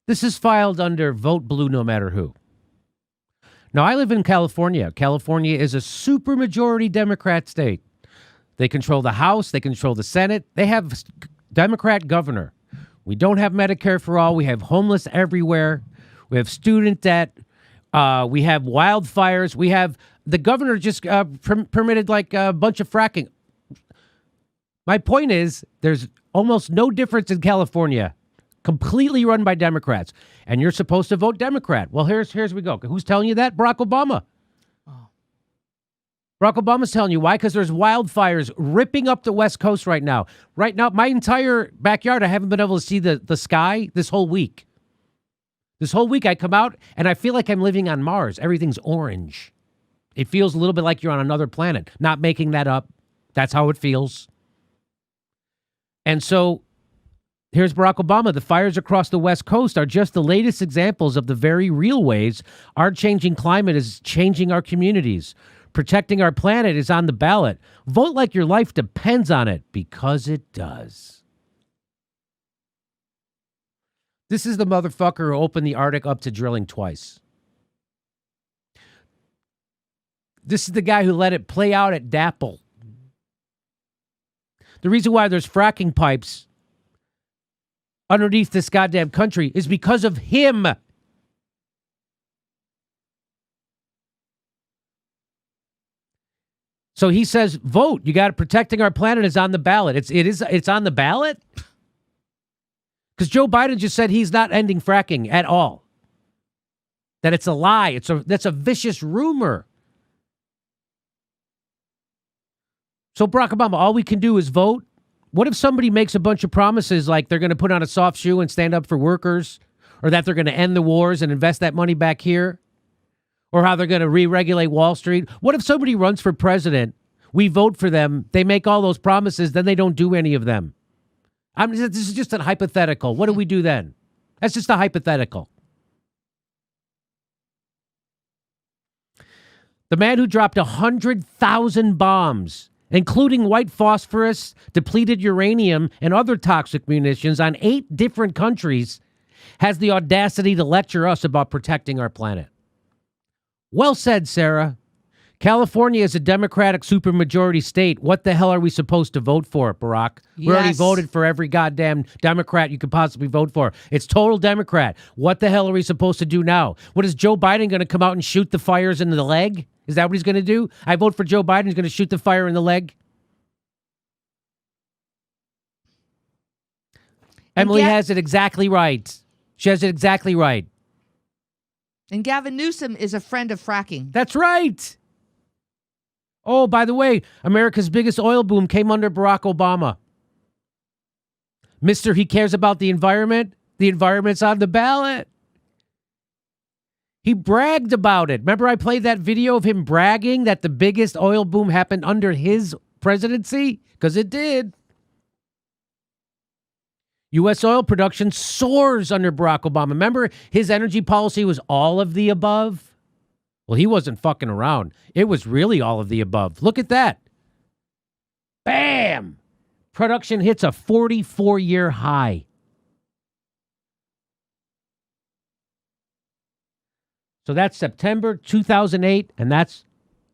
This is filed under Vote Blue No Matter Who. Now, I live in California. California is a supermajority Democrat state. They control the House. They control the Senate. They have Democrat governor. We don't have Medicare for all. We have homeless everywhere. We have student debt. We have wildfires. We have the governor just permitted like a bunch of fracking. My point is there's almost no difference in California, completely run by Democrats. And you're supposed to vote Democrat. Well, here's we go. Who's telling you that? Barack Obama. Barack Obama's telling you why? Because there's wildfires ripping up the West Coast right now. Right now, my entire backyard, I haven't been able to see the sky this whole week. This whole week I come out and I feel like I'm living on Mars. Everything's orange. It feels a little bit like you're on another planet. Not making that up. That's how it feels. And so here's Barack Obama. The fires across the West Coast are just the latest examples of the very real ways our changing climate is changing our communities. Protecting our planet is on the ballot. Vote like your life depends on it, because it does. This is the motherfucker who opened the Arctic up to drilling twice. This is the guy who let it play out at DAPL. The reason why there's fracking pipes underneath this goddamn country is because of him. So he says, vote. You got it. Protecting our planet is on the ballot. It's on the ballot? Because Joe Biden just said he's not ending fracking at all. That it's a lie. That's a vicious rumor. So Barack Obama, all we can do is vote. What if somebody makes a bunch of promises like they're going to put on a soft shoe and stand up for workers, or that they're going to end the wars and invest that money back here, or how they're going to re-regulate Wall Street? What if somebody runs for president, we vote for them, they make all those promises, then they don't do any of them? This is just a hypothetical. What do we do then? That's just a hypothetical. The man who dropped 100,000 bombs, including white phosphorus, depleted uranium, and other toxic munitions on 8 different countries, has the audacity to lecture us about protecting our planet. Well said, Sarah. California is a Democratic supermajority state. What the hell are we supposed to vote for, Barack? Yes. We already voted for every goddamn Democrat you could possibly vote for. It's total Democrat. What the hell are we supposed to do now? What, is Joe Biden going to come out and shoot the fires in the leg? Is that what he's going to do? I vote for Joe Biden. He's going to shoot the fire in the leg? Emily has it exactly right. She has it exactly right. And Gavin Newsom is a friend of fracking. That's right. Oh, by the way, America's biggest oil boom came under Barack Obama. Mister, he cares about the environment. The environment's on the ballot. He bragged about it. Remember I played that video of him bragging that the biggest oil boom happened under his presidency? Because it did. U.S. oil production soars under Barack Obama. Remember, his energy policy was all of the above? Well, he wasn't fucking around. It was really all of the above. Look at that. Bam! Production hits a 44-year high. So that's September 2008, and that's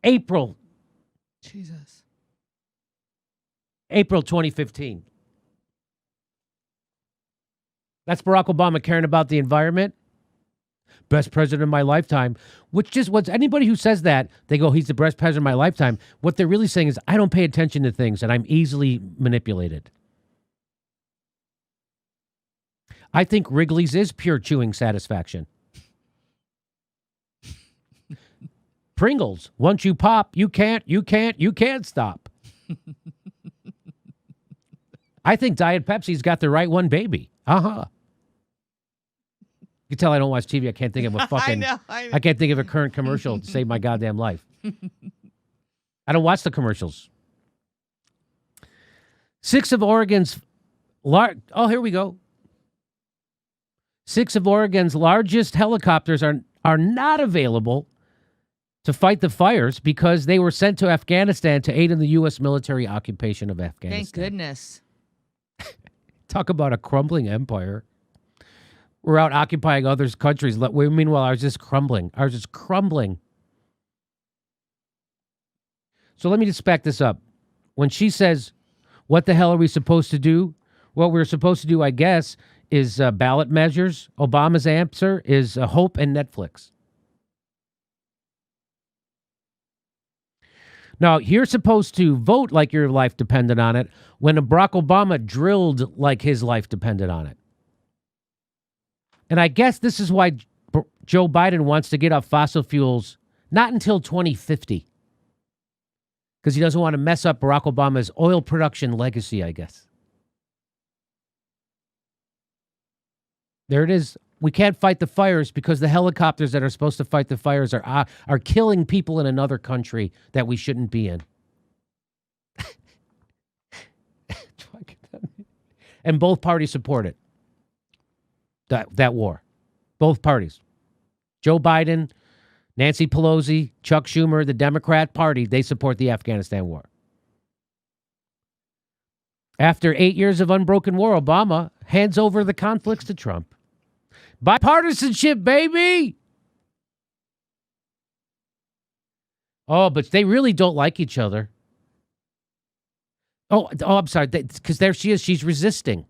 April. Jesus. April 2015. That's Barack Obama caring about the environment. Best president of my lifetime. Which just, what's anybody who says that, they go, he's the best president of my lifetime. What they're really saying is, I don't pay attention to things and I'm easily manipulated. I think Wrigley's is pure chewing satisfaction. Pringles, once you pop, you can't stop. I think Diet Pepsi's got the right one, baby. Uh-huh. You can tell I don't watch TV. I can't think of a fucking... I know. I can't think of a current commercial to save my goddamn life. I don't watch the commercials. 6 of Oregon's... here we go. 6 of Oregon's largest helicopters are not available to fight the fires because they were sent to Afghanistan to aid in the U.S. military occupation of Afghanistan. Thank goodness. Talk about a crumbling empire. were out occupying others' countries. Meanwhile, I was just crumbling. So let me just back this up. When she says, what the hell are we supposed to do? What we're supposed to do, I guess, is ballot measures. Obama's answer is hope and Netflix. Now, you're supposed to vote like your life depended on it when Barack Obama drilled like his life depended on it. And I guess this is why Joe Biden wants to get off fossil fuels not until 2050. Because he doesn't want to mess up Barack Obama's oil production legacy, I guess. There it is. We can't fight the fires because the helicopters that are supposed to fight the fires are killing people in another country that we shouldn't be in. And both parties support it. That war. Both parties. Joe Biden, Nancy Pelosi, Chuck Schumer, the Democrat Party, they support the Afghanistan war. After 8 years of unbroken war, Obama hands over the conflicts to Trump. Bipartisanship, baby! Oh, but they really don't like each other. Oh, I'm sorry, because there she is. She's resisting.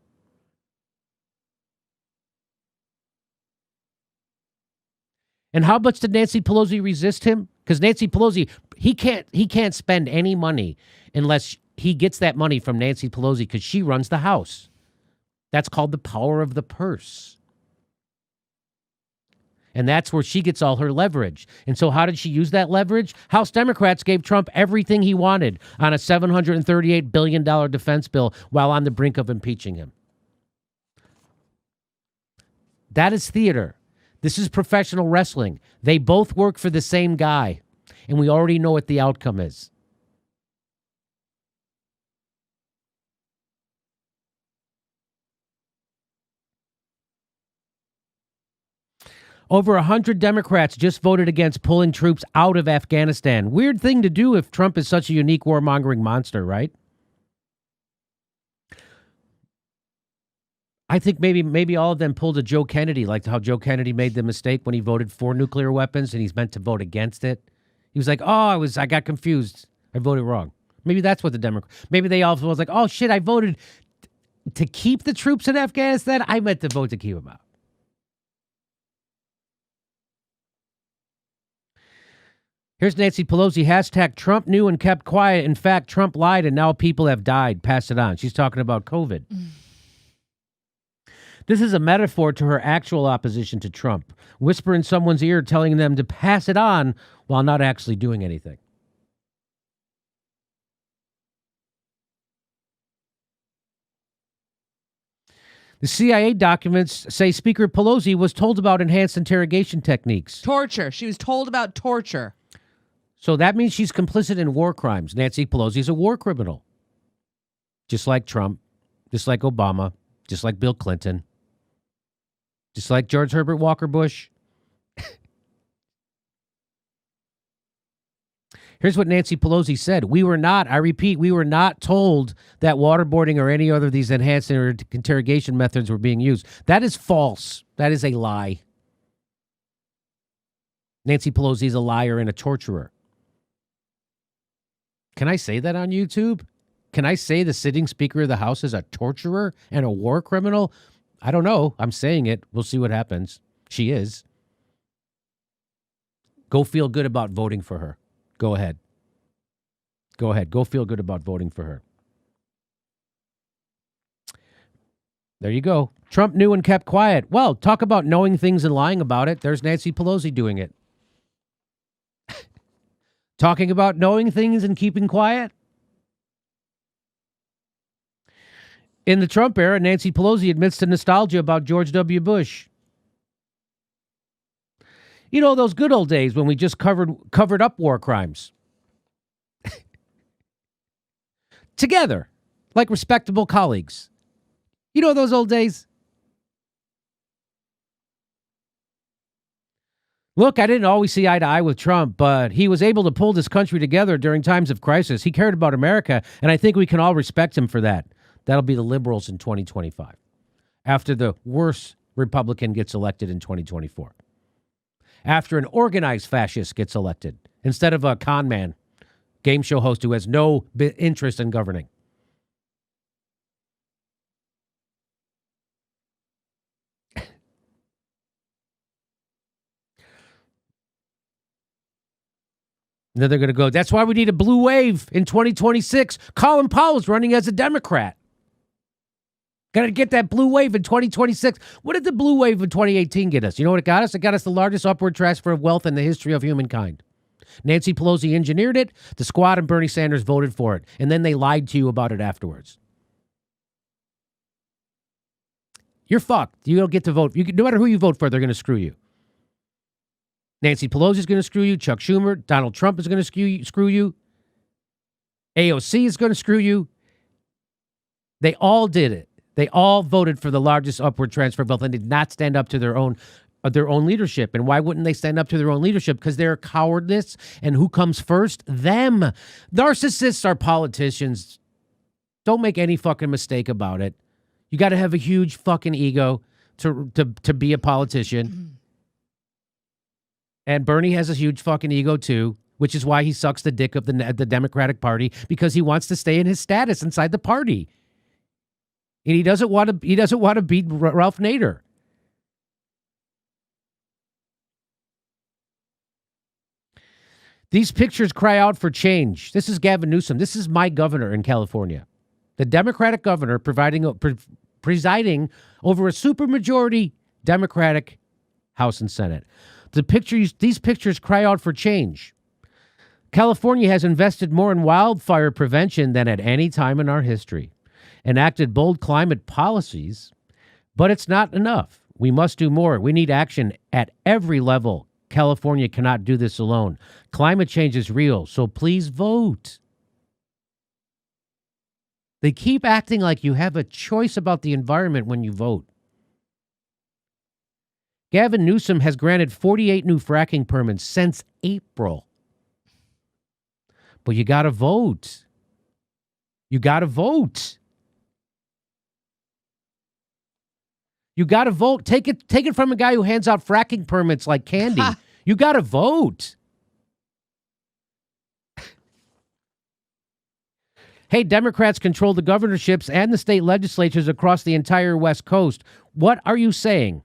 And how much did Nancy Pelosi resist him? Because Nancy Pelosi, he can't spend any money unless he gets that money from Nancy Pelosi because she runs the House. That's called the power of the purse. And that's where she gets all her leverage. And so how did she use that leverage? House Democrats gave Trump everything he wanted on a $738 billion defense bill while on the brink of impeaching him. That is theater. This is professional wrestling. They both work for the same guy. And we already know what the outcome is. Over 100 Democrats just voted against pulling troops out of Afghanistan. Weird thing to do if Trump is such a unique warmongering monster, right? I think maybe all of them pulled a Joe Kennedy, like how Joe Kennedy made the mistake when he voted for nuclear weapons and he's meant to vote against it. He was like, I got confused. I voted wrong. Maybe that's what the Democrats, maybe they all was like, oh shit, I voted to keep the troops in Afghanistan. I meant to vote to keep them out. Here's Nancy Pelosi, hashtag Trump knew and kept quiet. In fact, Trump lied and now people have died. Pass it on. She's talking about COVID. This is a metaphor to her actual opposition to Trump. Whisper in someone's ear telling them to pass it on while not actually doing anything. The CIA documents say Speaker Pelosi was told about enhanced interrogation techniques. Torture. She was told about torture. So that means she's complicit in war crimes. Nancy Pelosi is a war criminal. Just like Trump, just like Obama, just like Bill Clinton, just like George Herbert Walker Bush. Here's what Nancy Pelosi said. We were not told that waterboarding or any other of these enhanced interrogation methods were being used. That is false. That is a lie. Nancy Pelosi is a liar and a torturer. Can I say that on YouTube? Can I say the sitting Speaker of the House is a torturer and a war criminal? I don't know. I'm saying it. We'll see what happens. She is. Go feel good about voting for her. Go ahead. Go ahead. Go feel good about voting for her. There you go. Trump knew and kept quiet. Well, talk about knowing things and lying about it. There's Nancy Pelosi doing it. Talking about knowing things and keeping quiet. In the Trump era, Nancy Pelosi admits to nostalgia about George W. Bush. You know, those good old days when we just covered up war crimes. Together, like respectable colleagues. You know those old days? Look, I didn't always see eye to eye with Trump, but he was able to pull this country together during times of crisis. He cared about America, and I think we can all respect him for that. That'll be the liberals in 2025. After the worst Republican gets elected in 2024. After an organized fascist gets elected, instead of a con man, game show host who has no interest in governing. And then they're going to go, that's why we need a blue wave in 2026. Colin Powell's running as a Democrat. Got to get that blue wave in 2026. What did the blue wave in 2018 get us? You know what it got us? It got us the largest upward transfer of wealth in the history of humankind. Nancy Pelosi engineered it. The squad and Bernie Sanders voted for it. And then they lied to you about it afterwards. You're fucked. You don't get to vote. No matter who you vote for, they're going to screw you. Nancy Pelosi is going to screw you. Chuck Schumer, Donald Trump is going to screw you. AOC is going to screw you. They all did it. They all voted for the largest upward transfer of wealth and did not stand up to their own leadership. And why wouldn't they stand up to their own leadership? Because they're cowardice. And who comes first? Them. Narcissists are politicians. Don't make any fucking mistake about it. You got to have a huge fucking ego to be a politician. And Bernie has a huge fucking ego too, which is why he sucks the dick of the Democratic Party, because he wants to stay in his status inside the party. And he doesn't want to beat Ralph Nader. These pictures cry out for change. This is Gavin Newsom. This is my governor in California. The Democratic governor presiding over a supermajority Democratic House and Senate. These pictures cry out for change. California has invested more in wildfire prevention than at any time in our history, enacted bold climate policies, but it's not enough. We must do more. We need action at every level. California cannot do this alone. Climate change is real, so please vote. They keep acting like you have a choice about the environment when you vote. Gavin Newsom has granted 48 new fracking permits since April. But you got to vote. You got to vote. You got to vote. Take it from a guy who hands out fracking permits like candy. You got to vote. Hey, Democrats control the governorships and the state legislatures across the entire West Coast. What are you saying?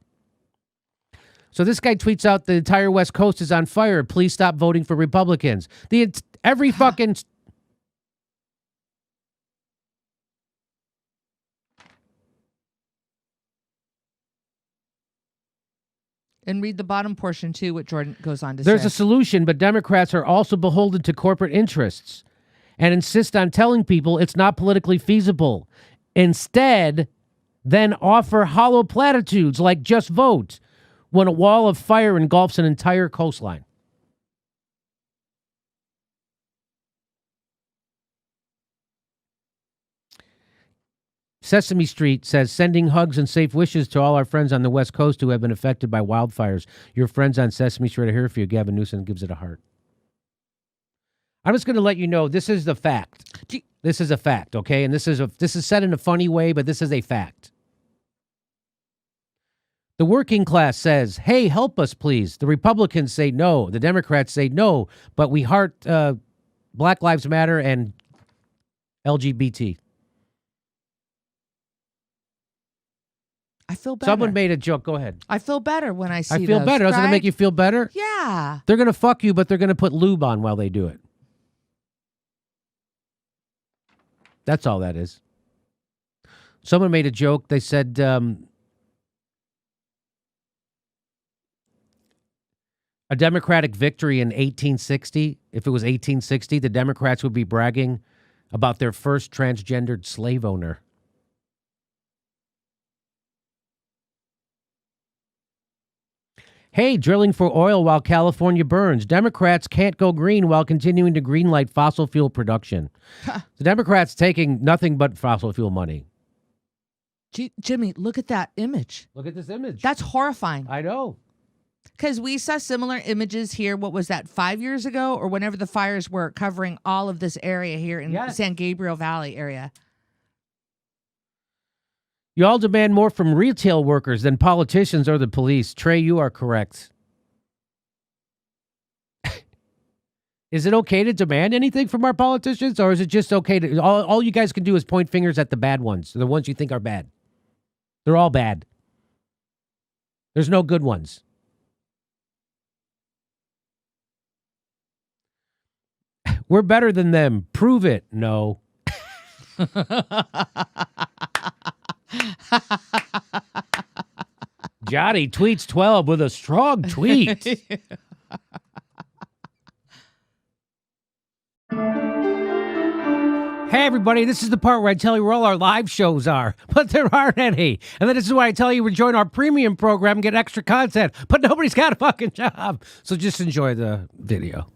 So this guy tweets out, the entire West Coast is on fire. Please stop voting for Republicans. Every fucking... And read the bottom portion, too, what Jordan goes on to say. There's a solution, but Democrats are also beholden to corporate interests and insist on telling people it's not politically feasible. Instead, then offer hollow platitudes like just vote when a wall of fire engulfs an entire coastline. Sesame Street says, sending hugs and safe wishes to all our friends on the West Coast who have been affected by wildfires. Your friends on Sesame Street are here for you. Gavin Newsom gives it a heart. I'm just going to let you know, this is the fact. This is a fact, okay? And this is said in a funny way, but this is a fact. The working class says, hey, help us, please. The Republicans say no. The Democrats say no, but we heart Black Lives Matter and LGBT. I feel better. Someone made a joke. Go ahead. I feel better when I see I feel those, better. Doesn't it right? make you feel better? Yeah. They're going to fuck you, but they're going to put lube on while they do it. That's all that is. Someone made a joke. They said... a Democratic victory in 1860, if it was 1860, the Democrats would be bragging about their first transgendered slave owner. Hey, drilling for oil while California burns. Democrats can't go green while continuing to greenlight fossil fuel production. The Democrats taking nothing but fossil fuel money. Jimmy, look at that image. Look at this image. That's horrifying. I know. Because we saw similar images here, what was that, 5 years ago? Or whenever the fires were covering all of this area here in San Gabriel Valley area. You all demand more from retail workers than politicians or the police. Trey, you are correct. Is it okay to demand anything from our politicians, or is it just okay to all you guys can do is point fingers at the bad ones, the ones you think are bad? They're all bad. There's no good ones. We're better than them. Prove it. No. Johnny tweets 12 with a strong tweet. Hey, everybody, this is the part where I tell you where all our live shows are, but there aren't any. And then this is why I tell you to join our premium program and get extra content, but nobody's got a fucking job. So just enjoy the video.